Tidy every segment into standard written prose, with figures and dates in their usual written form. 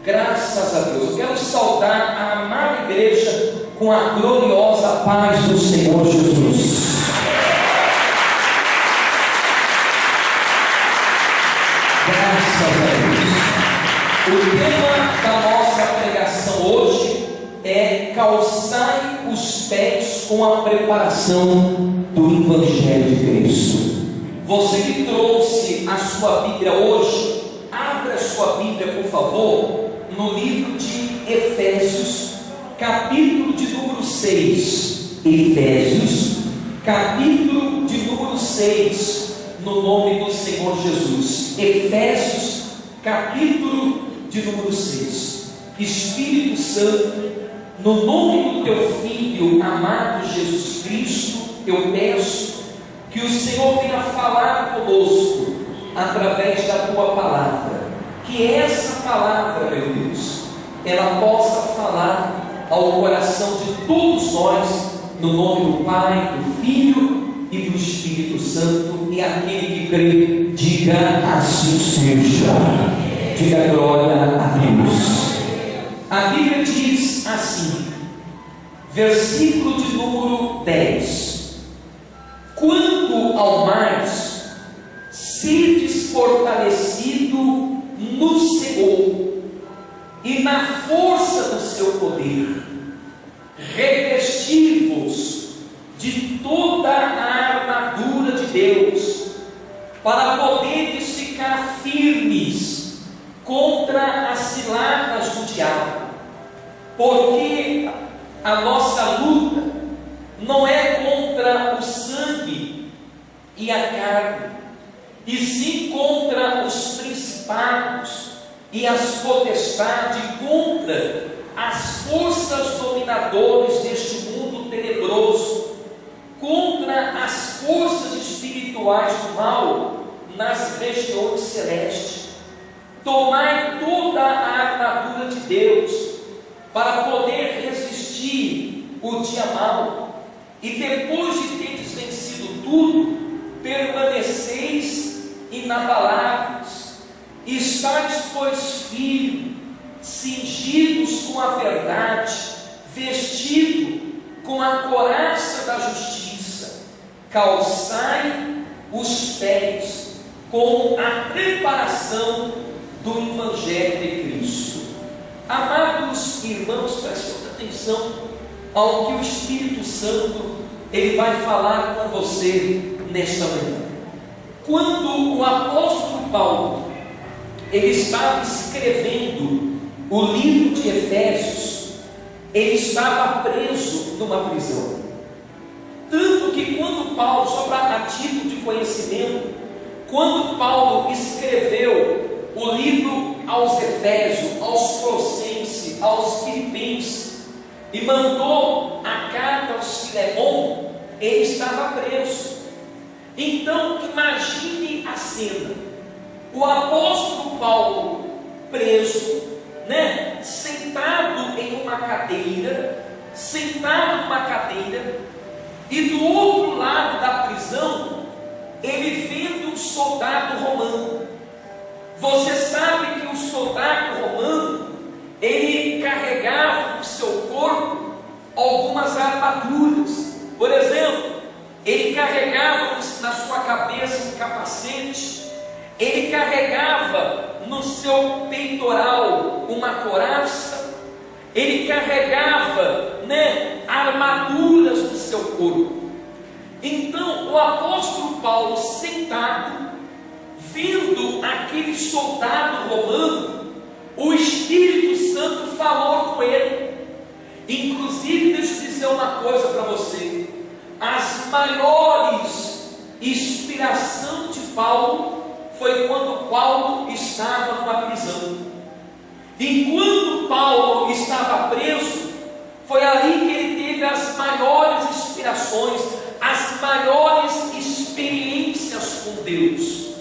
Graças a Deus. Eu quero saudar a amada igreja com a gloriosa paz do Senhor Jesus. Graças a Deus. O tema da nossa pregação hoje é calçai os pés com a preparação do Evangelho de Cristo. Você que trouxe a sua Bíblia hoje, abra a sua Bíblia, por favor, no livro de Efésios, capítulo de número 6. Efésios, capítulo de número 6, no nome do Senhor Jesus. Efésios, capítulo de número 6. Espírito Santo, no nome do teu Filho amado Jesus Cristo, eu peço que o Senhor venha falar conosco através da tua palavra. Que essa palavra, meu Deus, ela possa falar ao coração de todos nós, no nome do Pai, do Filho e do Espírito Santo. E aquele que crê, diga assim seja. Diga glória a Deus. A Bíblia diz assim, versículo de número 10: quanto ao mais, sedes fortalecido no Senhor e na força do seu poder, revesti-vos de toda a armadura de Deus, para poderes ficar firmes contra as ciladas do diabo, porque a nossa luta não é contra o sangue e a carne, e sim contra os principados e as potestades, contra as forças dominadoras deste mundo tenebroso, contra as forças espirituais do mal nas regiões celestes. Tomai toda a armadura de Deus para poder resistir o dia mau, e depois de teres vencido tudo, permaneceis inabaláveis, estáis, pois, firmes, cingidos com a verdade, vestido com a couraça da justiça, calçai os pés com a preparação do Evangelho de Cristo. Amados irmãos, prestem muita atenção ao que o Espírito Santo ele vai falar com você nesta manhã. Quando o apóstolo Paulo ele estava escrevendo o livro de Efésios, ele estava preso numa prisão. Tanto que quando Paulo, só para a título de conhecimento, quando Paulo escreveu o livro aos Efésios, aos Colossenses, aos Filipenses, e mandou a carta aos Filemon, ele estava preso. Então imagine a cena: o apóstolo Paulo preso, sentado em uma cadeira, e do outro lado da prisão, ele vendo um soldado romano. Você sabe que o soldado romano, ele carregava no seu corpo algumas armaduras. Por exemplo, ele carregava na sua cabeça um capacete, ele carregava no seu peitoral uma couraça, ele carregava armaduras no seu corpo. Então o apóstolo Paulo, sentado, vendo aquele soldado romano, o Espírito Santo falou com ele. Inclusive, deixa eu dizer uma coisa para você: as maiores inspirações de Paulo foi quando Paulo estava numa prisão. Enquanto Paulo estava preso, foi ali que ele teve as maiores inspirações, as maiores experiências com Deus.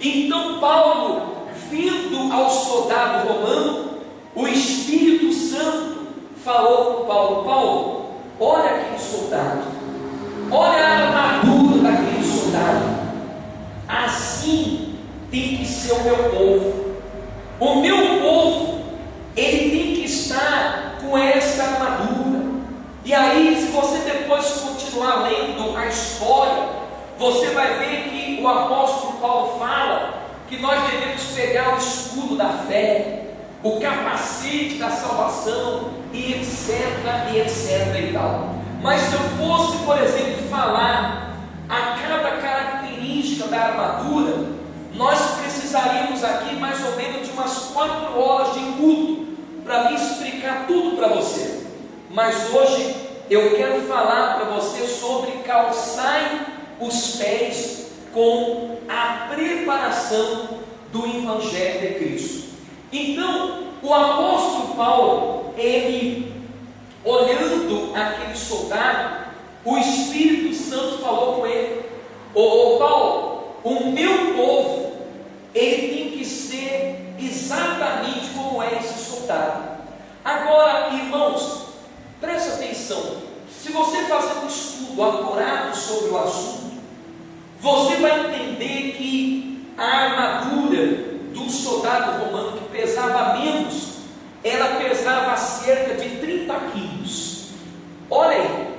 Então Paulo, vindo ao soldado romano, o Espírito Santo falou com Paulo: Paulo, olha aquele soldado, olha a armadura daquele soldado. Assim tem que ser o meu povo. O meu povo você vai ver que o apóstolo Paulo fala que nós devemos pegar o escudo da fé, o capacete da salvação, e etc, e tal. Mas se eu fosse, por exemplo, falar a cada característica da armadura, nós precisaríamos aqui mais ou menos de umas 4 horas de culto para me explicar tudo para você. Mas hoje eu quero falar para você sobre calçar os pés com a preparação do Evangelho de Cristo. Então, o apóstolo Paulo, ele, olhando aquele soldado, o Espírito Santo falou com ele: ô Paulo, o meu povo, ele tem que ser exatamente como é esse soldado. Agora, irmãos, presta atenção. Se você fazer um estudo apurado sobre o assunto, você vai entender que a armadura do soldado romano, que pesava menos, ela pesava cerca de 30 quilos. Olha aí.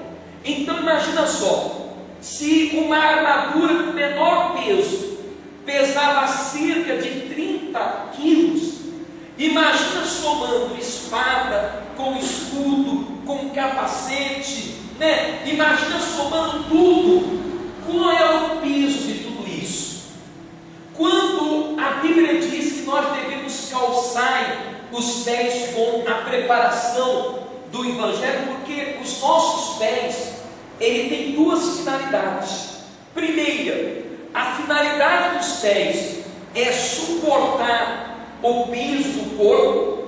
Então imagina só, se uma armadura com menor peso pesava cerca de 30 quilos, imagina somando espada, com escudo, com capacete, né? Imagina somando tudo. Qual é o peso de tudo isso? Quando a Bíblia diz que nós devemos calçar os pés com a preparação do Evangelho, porque os nossos pés, ele tem 2 finalidades. Primeira, a finalidade dos pés é suportar o peso do corpo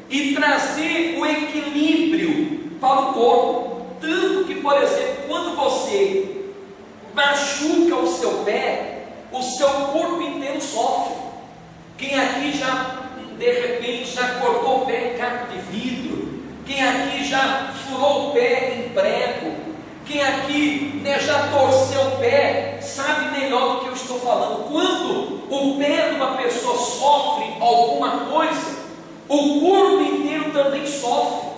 e trazer o equilíbrio para o corpo. Tanto que, por exemplo, quando você machuca o seu pé, o seu corpo inteiro sofre. Quem aqui já, de repente, já cortou o pé em caco de vidro? Quem aqui já furou o pé em prego? Quem aqui, né, já torceu o pé, sabe melhor do que eu estou falando. Quando o pé de uma pessoa sofre alguma coisa, o corpo inteiro também sofre.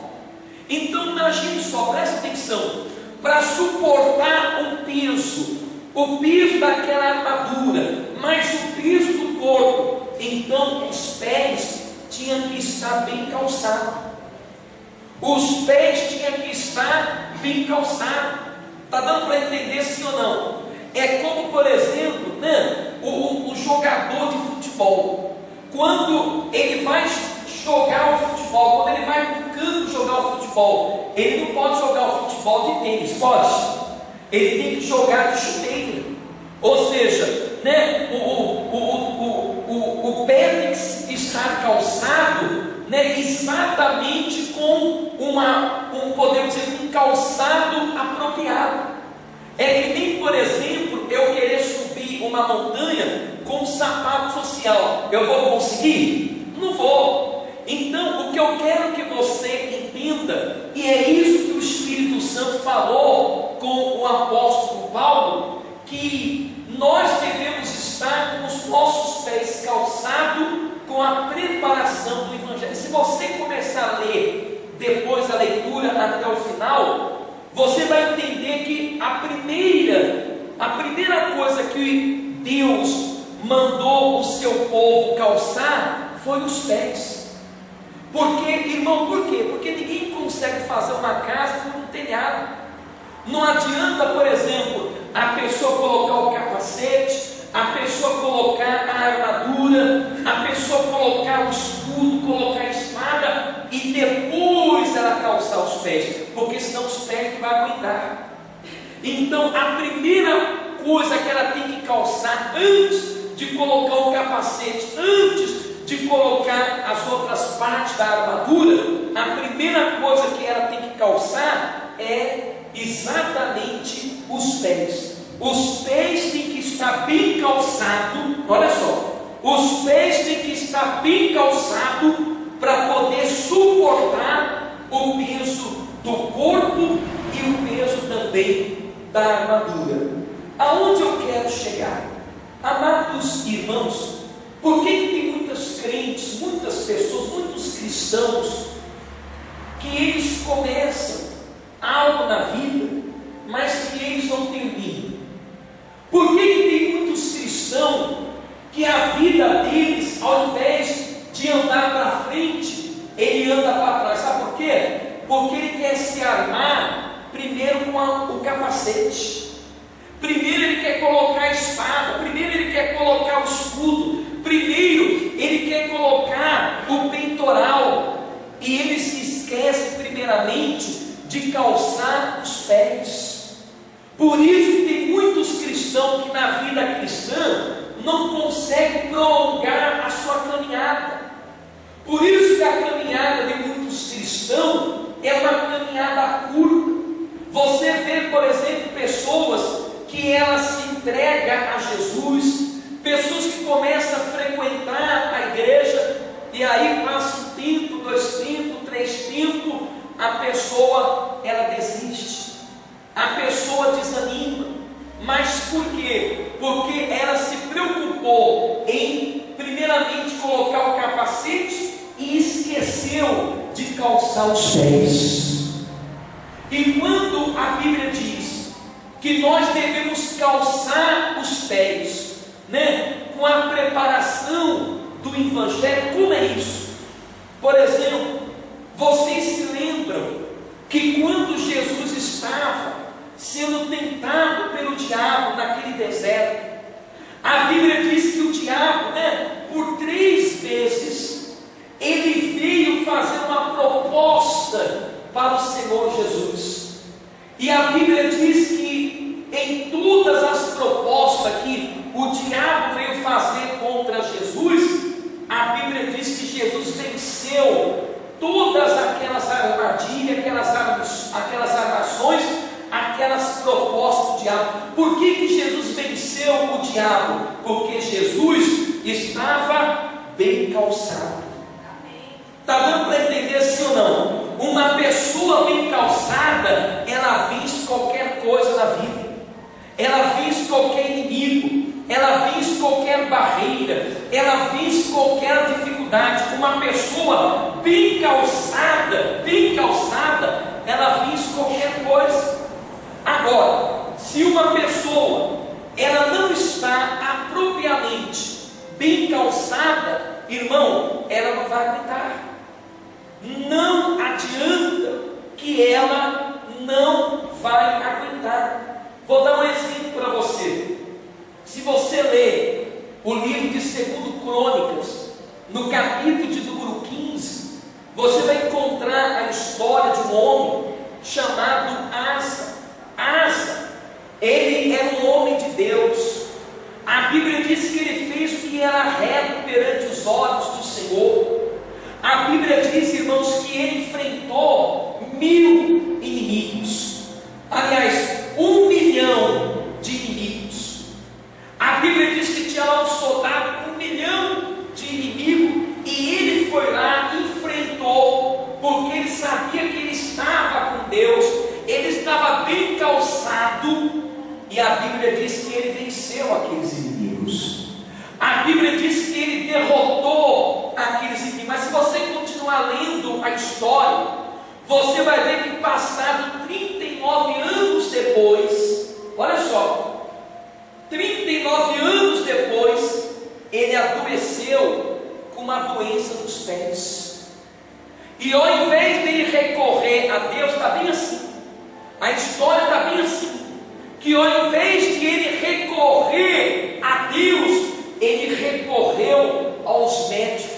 Então imagine só, presta atenção, para suportar o peso daquela armadura, mais o peso do corpo, então os pés tinham que estar bem calçados. Os pés tinham que estar bem calçados. Está dando para entender sim ou não? É como, por exemplo, né, o jogador de futebol, quando ele vai jogar o futebol, quando ele vai no campo jogar o futebol, ele não pode jogar o futebol de tênis, pode? Ele tem que jogar de chuteira. Ou seja, né, o pé tem que estar calçado, né, exatamente com podemos dizer, um calçado apropriado. É que nem, por exemplo, eu querer subir uma montanha com um sapato social. Eu vou conseguir? Não vou. Então, o que eu quero que você entenda, e é isso que o Espírito Santo falou com o apóstolo Paulo, que nós devemos estar com os nossos pés calçados com a preparação do Evangelho. Se você começar a ler depois a leitura até o final, você vai entender que a primeira coisa que Deus mandou o seu povo calçar foi os pés. Porque, irmão, por quê? Porque ninguém consegue fazer uma casa com um telhado. Não adianta, por exemplo, a pessoa colocar o capacete, a pessoa colocar a armadura, a pessoa colocar o escudo, colocar a espada e depois ela calçar os pés, porque senão os pés não vão aguentar. Então a primeira coisa que ela tem que calçar antes de colocar o capacete, antes de colocar as outras partes da armadura, a primeira coisa que ela tem que calçar é exatamente os pés. Os pés têm que estar bem calçados. Olha só, os pés têm que estar bem calçados para poder suportar o peso do corpo e o peso também da armadura. Aonde eu quero chegar? Amados irmãos, por que tem muitos crentes, muitas pessoas, muitos cristãos, que eles começam algo na vida, mas que eles não terminam? Por que tem muitos cristãos que a vida deles, ao invés de andar para frente, ele anda para trás? Sabe por quê? Porque ele quer se armar primeiro com o capacete, primeiro ele quer colocar a espada, primeiro ele quer colocar o escudo, primeiro ele quer colocar o peitoral, e ele se esquece primeiramente de calçar os pés. Por isso que tem muitos cristãos que na vida cristã não conseguem prolongar a sua caminhada. Por isso que a caminhada de muitos cristãos é uma caminhada curta. Você vê, por exemplo, pessoas que elas se entregam a Jesus, pessoas que começam a frequentar a igreja, e aí passa um tempo, 2 tempos, 3 tempos, a pessoa ela desiste, a pessoa desanima. Mas por quê? Porque ela se preocupou em primeiramente colocar o capacete e esqueceu de calçar os pés. E quando a Bíblia diz que nós devemos calçar os pés, com a preparação do Evangelho, como é isso? Por exemplo, vocês se lembram que quando Jesus estava sendo tentado pelo diabo naquele deserto, a Bíblia diz que o diabo, por 3 vezes, ele veio fazer uma proposta para o Senhor Jesus. E a Bíblia diz que em todas as propostas que o diabo veio fazer contra Jesus, a Bíblia diz que Jesus venceu todas aquelas armadilhas, aquelas armações, aquelas propostas do diabo. Por que Jesus venceu o diabo? Porque Jesus estava bem calçado. Está dando para entender sim ou não? Uma pessoa bem calçada, ela vence qualquer coisa na vida, ela vence qualquer inimigo, ela vence qualquer barreira, ela vence qualquer dificuldade. Uma pessoa bem calçada, ela vence qualquer coisa. Agora, se uma pessoa ela não está apropriadamente bem calçada, irmão, ela não vai aguentar. Não adianta que ela não vai aguentar. Vou dar um exemplo para você. Se você ler o livro de 2 Crônicas, no capítulo de número 15, você vai encontrar a história de um homem chamado Asa. Asa, ele era um homem de Deus. A Bíblia diz que ele fez o que era reto perante os olhos do Senhor. A Bíblia diz, irmãos, que ele enfrentou 1000 inimigos. Aliás, 1 milhão de inimigos. A Bíblia diz que tinha lá um soldado com 1 milhão de inimigos, e ele foi lá e enfrentou, porque ele sabia que ele estava com Deus, ele estava bem calçado, e a Bíblia diz que ele venceu aqueles inimigos. A Bíblia diz que ele derrotou aqueles inimigos. Mas se você continuar lendo a história, você vai ver que passado 39 anos depois, olha só, 39 anos depois, ele adoeceu com uma doença nos pés. E ao invés de ele recorrer a Deus, está bem assim, a história está bem assim, que ao invés de ele recorrer a Deus, ele recorreu aos médicos,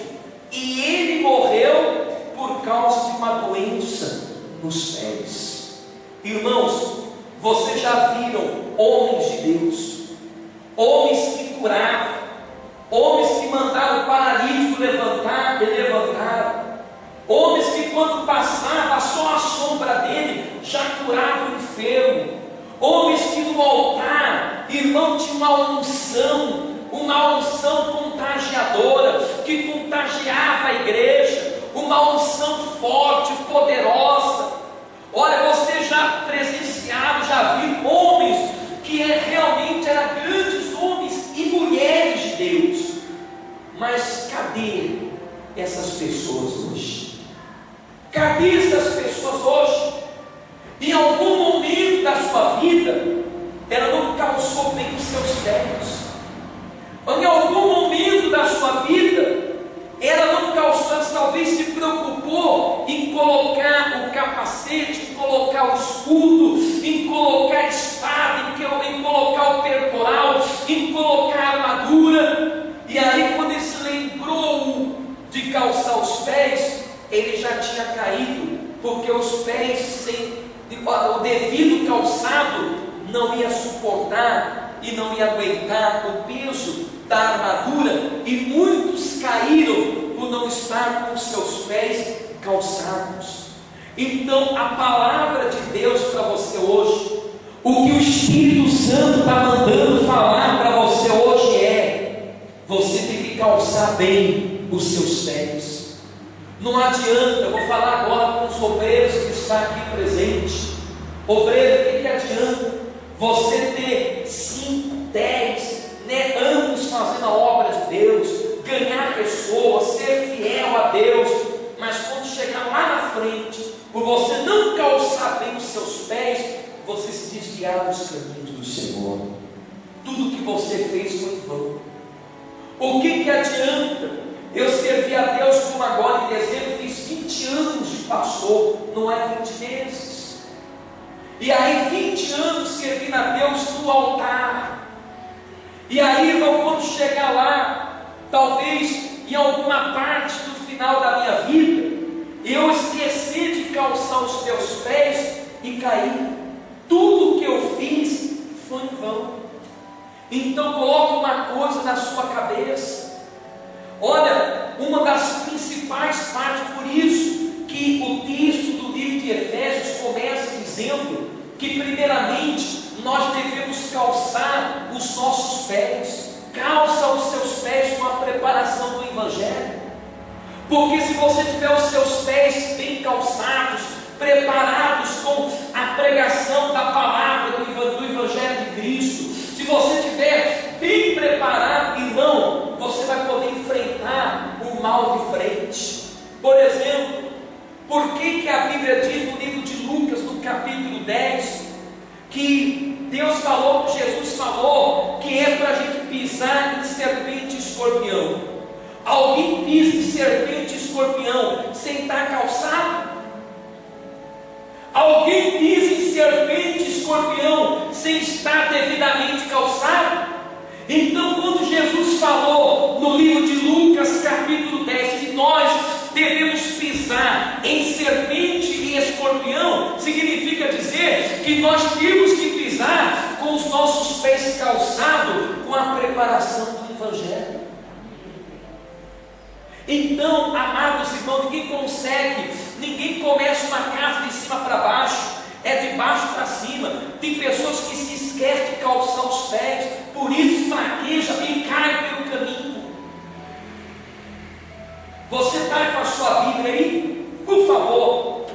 e ele morreu por causa de uma doença nos pés. Irmãos, vocês já viram homens de Deus, homens que curavam, homens que mandaram o paralítico levantar, e levantaram, homens que quando passava só a sombra dele já curava o enfermo, homens que no altar, irmão, tinha uma unção contagiadora, que contagiava a igreja, uma unção forte, poderosa. Olha, você já presenciado, já viu homens que realmente eram grandes homens e mulheres de Deus. Mas cadê essas pessoas hoje? Cadê essas pessoas hoje? Em algum momento da sua vida, ela não calçou bem os seus pés. Em algum momento da sua vida, ela não calçou, talvez se preocupou em colocar o capacete, em colocar o escudo, em colocar a espada, em colocar o peitoral, em colocar a armadura. E aí, quando ele se lembrou de calçar os pés, ele já tinha caído, porque os pés sem o devido calçado não ia suportar e não ia aguentar o peso da armadura, e muitos caíram por não estar com os seus pés calçados. Então, a palavra de Deus para você hoje, o que o Espírito Santo está mandando falar para você hoje é: você tem que calçar bem os seus pés. Não adianta, eu vou falar agora com os obreiros que estão aqui presentes. Obreiro, o que adianta você ter 5, 10 anos fazendo a obra de Deus, ganhar pessoas, ser fiel a Deus, mas quando chegar lá na frente, por você não calçar bem os seus pés, você se desviar dos caminhos do Senhor. Tudo que você fez foi em vão. O que adianta eu servir a Deus como agora em dezembro? Fiz 20 anos de pastor, não é 20 meses. E aí 20 anos servindo a Deus no altar. E aí, irmão, quando chegar lá, talvez em alguma parte do final da minha vida, eu esqueci de calçar os teus pés e cair. Tudo que eu fiz foi em vão. Então coloque uma coisa na sua cabeça. Olha, uma das principais partes, por isso que o texto do livro de Efésios começa dizendo que primeiramente nós devemos calçar os nossos pés. Calça os seus pés com a preparação do Evangelho, porque se você tiver os seus pés bem calçados, preparados com a pregação da palavra do Evangelho de Cristo, se você estiver bem preparado, irmão, você vai poder enfrentar o mal de frente. Por exemplo, por que a Bíblia diz no livro de Lucas, no capítulo 10, que Deus falou, que Jesus falou, que é para a gente pisar em serpente e escorpião? Alguém pisa em serpente e escorpião sem estar calçado? Alguém pisa em serpente e escorpião sem estar devidamente calçado? Então, quando Jesus falou no livro de Lucas, capítulo 10, que nós devemos pisar em serpente e escorpião, significa dizer que nós temos que pisar com os nossos pés calçados, com a preparação do Evangelho. Então, amados irmãos, ninguém começa uma casa de cima para baixo, é de baixo para cima. Tem pessoas que se esquecem de calçar os pés, por isso fraqueja e cai pelo caminho. Você está com a sua Bíblia aí? Por favor,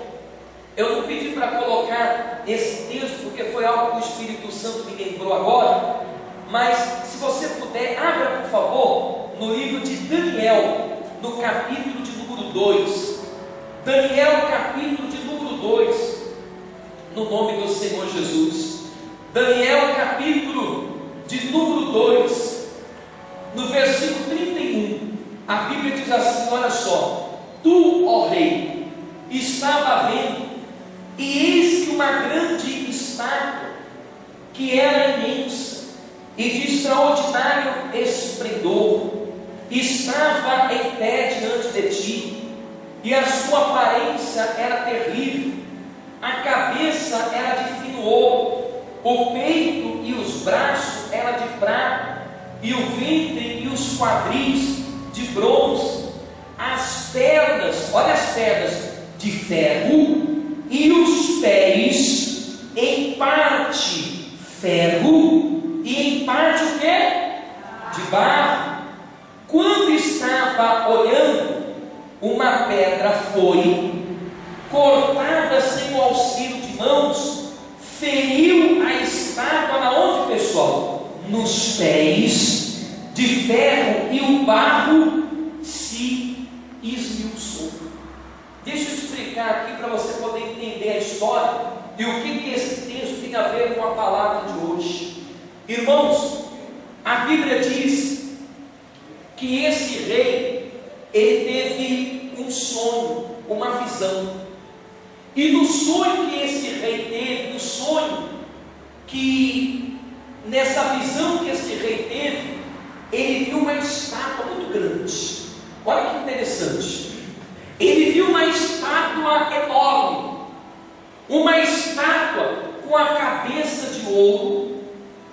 eu não pedi para colocar esse texto, porque foi algo que o Espírito Santo me lembrou agora, mas se você puder, abra por favor no livro de Daniel, no capítulo de número 2. Daniel, capítulo de número 2, no nome do Senhor Jesus. Daniel, capítulo de número 2, no versículo 31, a Bíblia diz assim: olha só, tu, ó rei, estava vendo, e eis que uma grande estátua, que era imensa e de extraordinário esplendor, estava em pé diante de ti, e a sua aparência era terrível. A cabeça era de fino ouro, o peito e os braços eram de prata, e o ventre e os quadris de bronze, as pernas, olha as pernas, de ferro, e os pés em parte ferro e em parte o quê? De barro. Quando estava olhando, uma pedra foi cortada sem o auxílio de mãos, feriu a estátua na onde, pessoal? Nos pés de ferro, e o barro se esmiuçou. Deixa eu explicar aqui para você poder entender a história e o que esse texto tem a ver com a palavra de hoje. Irmãos, A Bíblia diz que esse rei, ele teve um sonho, uma visão. E no sonho que esse rei teve, no sonho que, nessa visão que esse rei teve, ele viu uma estátua muito grande. Olha que interessante. Ele viu uma estátua enorme, uma estátua com a cabeça de ouro,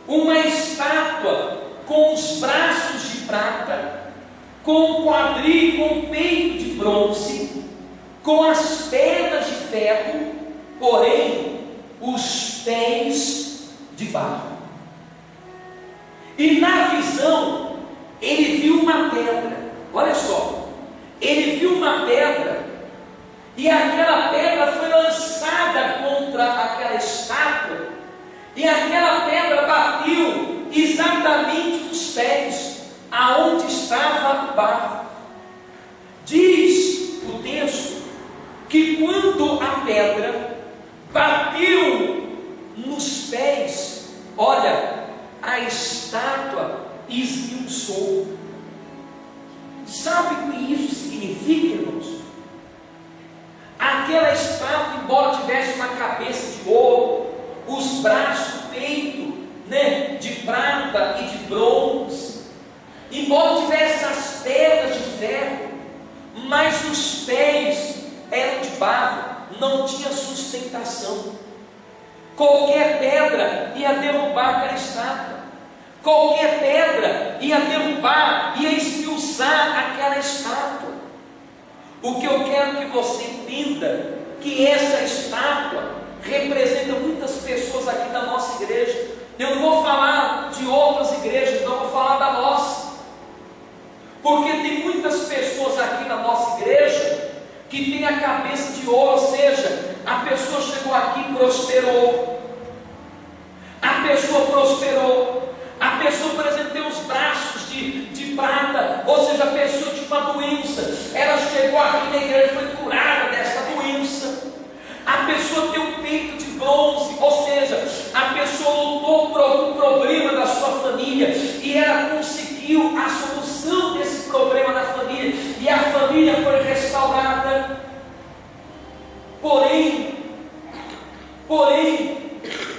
uma estátua com os braços de prata, com o quadril, com o peito de bronze, com as pernas de ferro, porém os pés de barro. E na visão ele viu uma pedra. Olha só, ele viu uma pedra, e aquela pedra foi lançada contra aquela estátua, e aquela pedra bateu exatamente nos pés, aonde estava o barro. Diz o texto que quando a pedra bateu nos pés, olha, a estátua esmiuçou. Sabe o que isso significa, irmãos? Aquela estátua, embora tivesse uma cabeça de ouro, os braços, o peito, de prata e de bronze, embora tivesse as pernas de ferro, mas os pés eram de barro, não tinha sustentação. Qualquer pedra ia derrubar aquela estátua. Qualquer pedra ia derrubar, ia esmiuçar aquela estátua. O que eu quero que você entenda, que essa estátua representa muitas pessoas aqui da nossa igreja. Eu não vou falar de outras igrejas, não, vou falar da nossa. Porque tem muitas pessoas aqui na nossa igreja que tem a cabeça de ouro, ou seja, a pessoa chegou aqui e prosperou. A pessoa prosperou. A pessoa, por exemplo, tem os braços de prata, ou seja, a pessoa tinha uma doença, ela chegou aqui na igreja e foi curada dessa doença. A pessoa tem um peito de bronze, ou seja, a pessoa lutou por algum problema da sua família e ela conseguiu a solução desse problema na família, e a família foi restaurada. Porém,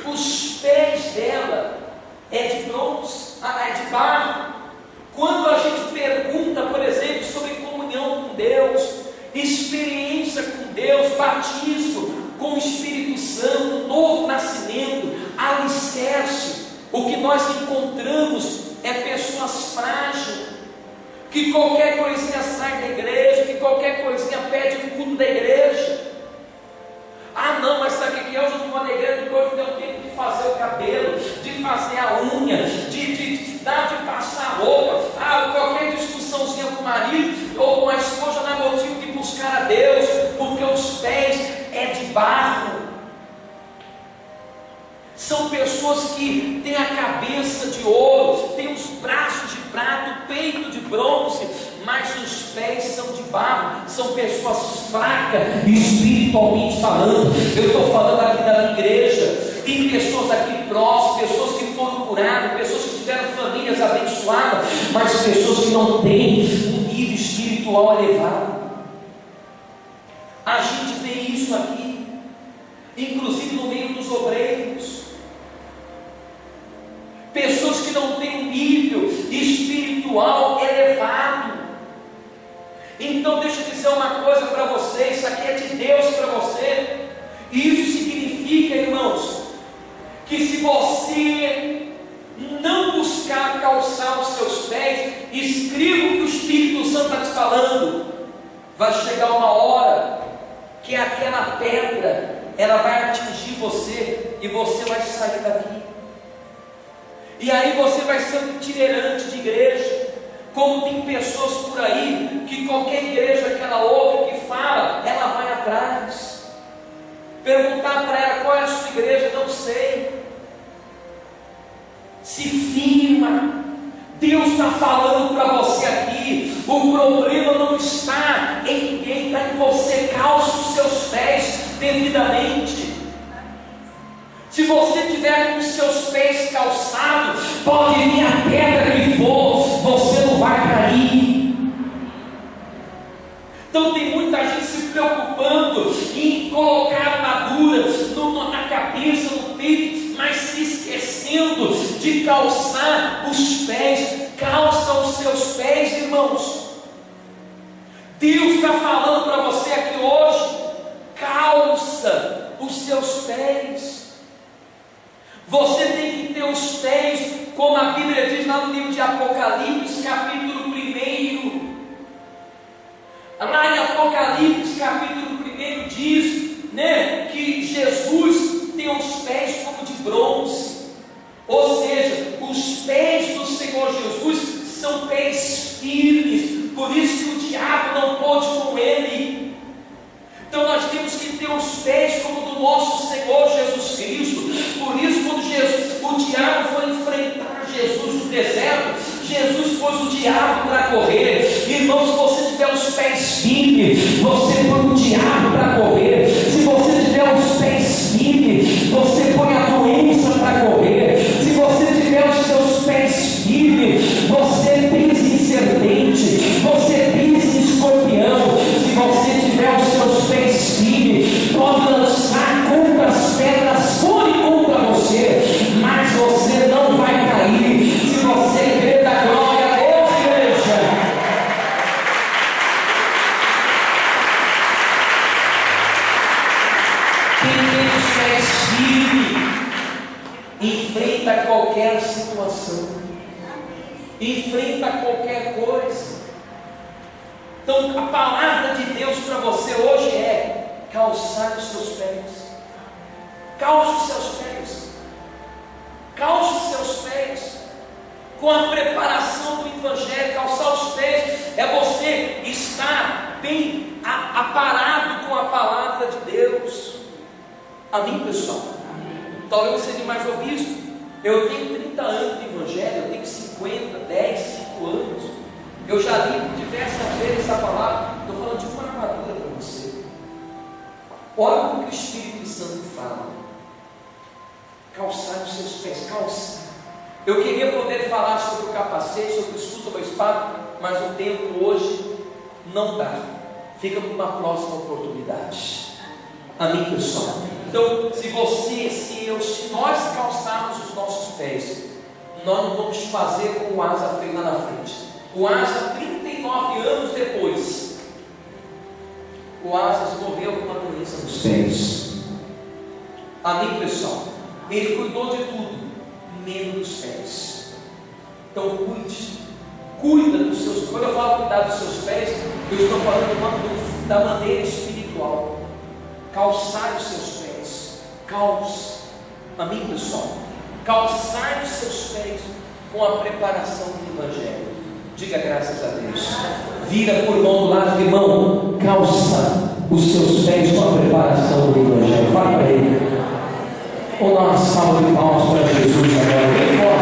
os pés dela é de bronze, é de barro. Quando a gente pergunta, por exemplo, sobre comunhão com Deus, experiência com Deus, batismo com o Espírito Santo, novo nascimento, alicerce, o que nós encontramos é pessoas frágeis, que qualquer coisinha sai da igreja, que qualquer coisinha pede o culto da igreja. Ah não, mas sabe o que é? Hoje eu estou na igreja, depois eu tenho tempo de fazer o cabelo, de fazer a unha, de passar a roupa. Qualquer discussãozinha com o marido ou com a esposa não é motivo de buscar a Deus, porque os pés é de barro. São pessoas que têm a cabeça de ouro, têm os braços de prata, o peito de bronze, mas os pés são de barro. São pessoas fracas, espiritualmente falando. Eu estou falando aqui da minha igreja. Tem pessoas aqui próximas, pessoas que foram curadas, pessoas que tiveram famílias abençoadas, mas pessoas que não têm um nível espiritual elevado. A gente vê isso aqui, inclusive no meio dos obreiros. Pessoas que não têm um nível espiritual elevado. Então deixa eu dizer uma coisa para você, isso aqui é de Deus para você. Isso significa, irmãos, que se você não buscar calçar os seus pés, escreva o que o Espírito Santo está te falando, vai chegar uma hora que aquela pedra, ela vai atingir você, e você vai sair daqui. E aí você vai ser um itinerante de igreja. Como tem pessoas por aí, que qualquer igreja que ela ouve, que fala, ela vai atrás. Perguntar para ela qual é a sua igreja, não sei. Se firma. Deus está falando para você aqui. O problema não está em ninguém, está em você. Calça os seus pés devidamente. Se você tiver com os seus pés calçados, pode vir a pedra que for, você não vai cair. Então tem muita gente se preocupando em colocar armaduras na cabeça, no peito, mas se esquecendo de calçar os pés. Calça os seus pés, irmãos. Deus está falando para você aqui hoje: calça os seus pés. Você tem que ter os pés, como a Bíblia diz lá no livro de Apocalipse, capítulo 1. Lá em Apocalipse, capítulo 1, diz, que Jesus tem os pés como de bronze. Ou seja, os pés do Senhor Jesus são pés firmes. Por isso que o diabo não pôde com ele. Então nós temos que ter os pés como do nosso Senhor Jesus Cristo. Por isso, quando o diabo foi enfrentar Jesus no deserto, Jesus pôs o diabo para correr. Irmão, se você tiver os pés firmes, você põe o diabo para correr. Se você tiver os pés firmes, você põe a doença para correr. Se você tiver os seus pés firmes, você pisa em serpente, você pisa em escorpião. Se você tiver os seus pés firmes, pode lançar contra as pedras, forem contra você, mas você não vai cair. Se você crê da glória a Deus, igreja. Quem tem os pés firmes enfrenta qualquer situação, enfrenta qualquer coisa. Então a palavra de Deus para você hoje é: calçar os seus pés. Calce os seus pés. Calce os seus pés com a preparação do Evangelho. Calçar os pés é você estar bem aparado com a palavra de Deus. Amém, pessoal? Talvez você seja mais obispo. Eu tenho 30 anos de Evangelho, eu tenho 50, 10, 5 anos. Eu já li diversas vezes essa palavra. Estou falando de uma armadura para você. Olha o que o Espírito Santo fala: calçar os seus pés, calça. Eu queria poder falar sobre o capacete, sobre o escudo, sobre a espada, mas o tempo hoje não dá. Fica para uma próxima oportunidade. Amém, pessoal? Então, se nós calçarmos os nossos pés, nós não vamos fazer como o Asa fez lá na frente. O Asa, 39 anos depois, o Asa morreu com uma doença nos pés. Amém, pessoal? Ele cuidou de tudo, menos dos pés. Então cuida dos seus. Quando eu falo cuidar dos seus pés, eu estou falando da maneira espiritual. Calçar os seus pés. Calce. Amém, pessoal? Calçar os seus pés com a preparação do Evangelho. Diga graças a Deus. Vira por mão do lado de irmão. Calça os seus pés com a preparação do Evangelho. Fala para ele. Vou dar uma salva de palmas para Jesus agora.